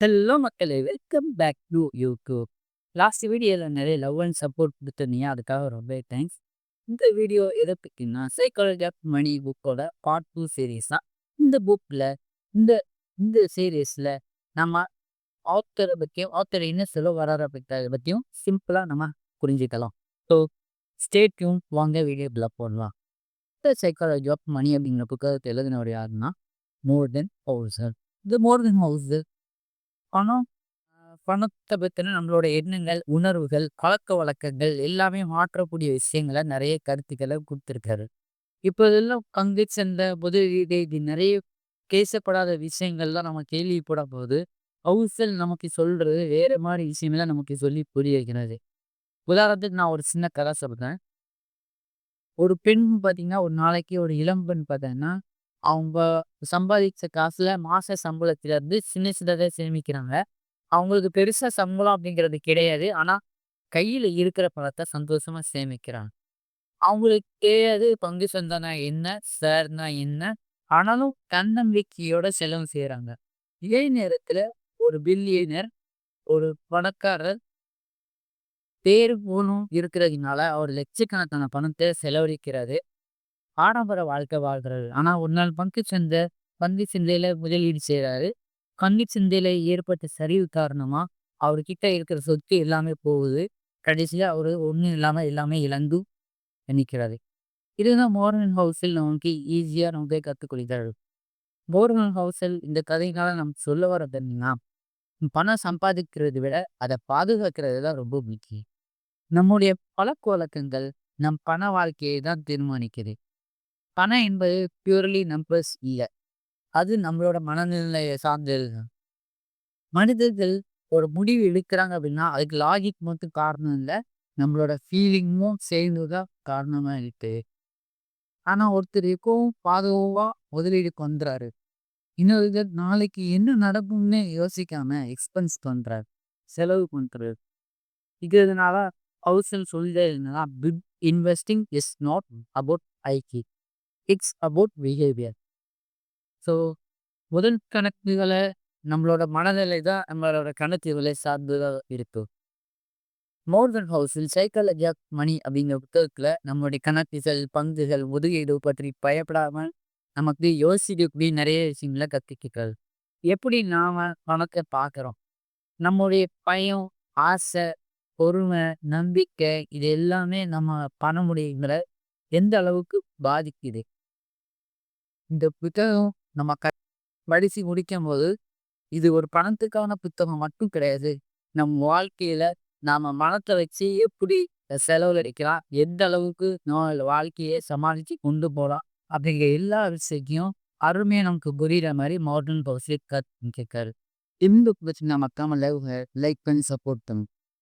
Hello மக்களே! Welcome back to YouTube. Last வீடியோல நெறைய லவ் அண்ட் சப்போர்ட் குடுத்திருந்தீங்க. அதுக்காக ரொம்பவே தேங்க்ஸ். இந்த வீடியோ எத பத்தின்னா, சைக்காலஜி ஆஃப் மனி புக்கோட பார்ட் 2 சீரிஸ் தான். இந்த புக்ல இந்த இந்த சீரிஸ்ல நம்ம ஆத்தர பத்தியும், ஆத்தர் என்ன சொல்ல வராரு அப்படின்றத பத்தியும் சிம்பிளா நம்ம புரிஞ்சுக்கலாம். ஸோ ஸ்டே டியூன் வாங்க வீடியோக்குள்ள போடலாம். இந்த சைக்காலஜி ஆஃப் மனி அப்படிங்கிற புத்தகத்த எழுதினவர் யாருன்னா, மோர்கன் ஹவுசர். இந்த மோர்கன் ஹவுசர் பணம் பணத்த பத்தின நம்மளோட எண்ணங்கள், உணர்வுகள், பழக்கவழக்கங்கள் எல்லாமே மாற்றக்கூடிய விஷயங்கள நெறைய கருத்துக்கள குடுத்திருக்காரு. இப்ப இதெல்லாம் பங்கு சந்தை, முதலீடு இது நெறைய பேசப்படாத விஷயங்கள்லாம் நம்ம கேள்விப்படும்போது, ஹவுசல் நமக்கு சொல்றது வேற மாரி விஷயங்கள நமக்கு சொல்லி புரிய வைக்கிறது. உதாரணத்துக்கு நான் ஒரு சின்ன கதை சொல்றேன். ஒரு பெண் பார்த்தீங்கன்னா, ஒரு நாளைக்கு ஒரு இளம்பெண் பார்த்தீங்கன்னா, அவங்க சம்பாதிச்ச காசுல மாச சம்பளத்திலருந்து சின்ன சின்னதா சேமிக்கிறாங்க. அவங்களுக்கு பெருசா சம்பளம் அப்படிங்கிறது கிடையாது. ஆனா, கையில இருக்கிற பணத்த சந்தோஷமா சேமிக்கிறாங்க. அவங்களுக்கு தெரியாது பங்கு சந்தானா என்ன? ஷேர்னா என்ன? ஆனாலும் தன்னம்பிக்கையோட செலவு செய்றாங்க. இதே நேரத்துல ஒரு பில்லியனர், ஒரு பணக்காரர் பேரு புகழும் இருக்கிறதுனால, அவர் லட்சக்கணக்கான பணத்த செலவழிக்கிறாரு. ஆடம்பர வாழ்க்கை வாழ்றாரு. ஆனா, ஒரு நாள் பங்கு சந்தையில முதலீடு செய்றாரு. பங்கு சந்தையில ஏற்பட்ட சரிவு காரணமா, அவர்கிட்ட இருக்கிற சொத்து எல்லாமே போகுது. கடைசியா அவரு ஒண்ணும் இல்லாம எல்லாமே இழந்து நிக்கிறாரு. இதுதான் மோர்கன் ஹவுஸில் நமக்கு ஈஸியா நமக்கு கத்துக் கொடுக்கிறாரு. மோர்கன் ஹவுஸில் இந்த கதையினால நமக்கு சொல்ல வர்றது என்னன்னா, பணம் சம்பாதிக்கிறத விட அத பாதுகாக்கிறது தான் ரொம்ப முக்கியம். நம்முடைய பழக்கவழக்கங்கள் நம் பண வாழ்க்கையை தான் தீர்மானிக்குது. பணம் என்பது பியூர்லி நம்பர்ஸ் இல்ல. அது நம்மளோட மனநிலையை சார்ந்தது. மனிதர்கள் ஒரு முடிவு எடுக்கிறாங்க அப்படின்னா, அதுக்கு லாஜிக் மட்டும் காரணம் இல்ல. நம்மளோட ஃபீலிங்கும் சேர்ந்து தான் காரணமா இருக்கு. ஆனா ஒருத்தர் எப்பவும் பாதுகாப்பா முதலீடுக்கு வந்துறாரு. இன்னொருத்தர் நாளைக்கு என்ன நடக்கும்னே யோசிக்காம எக்ஸ்பென்ஸ் பண்றாரு. செலவு பண்றாரு. இதனால ஹவுசல் சொல்றது என்னன்னா, big investing is not about IQ. It's about behaviour. So முதல் கணக்குகள நம்மளோட மனநிலை தான் நம்மளோட கணக்குகளை சார்ந்து தான் இருக்கு. மோர்கன் ஹவுஸில் சைக்காலஜி ஆஃப் மனி அப்படிங்கிற புத்தகத்துல நம்மளுடைய கணக்குகள், பங்குகள், முதலீடு பற்றி பயப்படாம நமக்கு யோசிக்கக்கூடிய நிறைய விஷயங்கள கத்துக்கிட்டாரு. எப்படி நாம பணத்த பார்க்குறோம்? நம்முடைய பயம், ஆசை, பொறுமை, நம்பிக்கை இது எல்லாமே நம்ம பண முடிவுகள எந்த அளவுக்கு பாதிக்குது? இந்த புத்தகம் நம்ம படிச்சு முடிக்கும்போது இது ஒரு பணத்துக்கான புத்தகம் மட்டும் கிடையாது. நம் வாழ்க்கையில நாம மனத்த வச்சு எப்படி செலவழிக்கலாம், எந்த அளவுக்கு நம்ம வாழ்க்கைய சமாளிச்சு கொண்டு போலாம் அப்படிங்கிற எல்லா விஷயத்தையும் அருமையா நமக்கு புரியிற மாரி மார்டன் பவுஸ்லி கத்துருக்காரு. இந்த பிரச்சனை மறக்காம லைக் பண்ணி சப்போர்ட் பண்ணுங்க.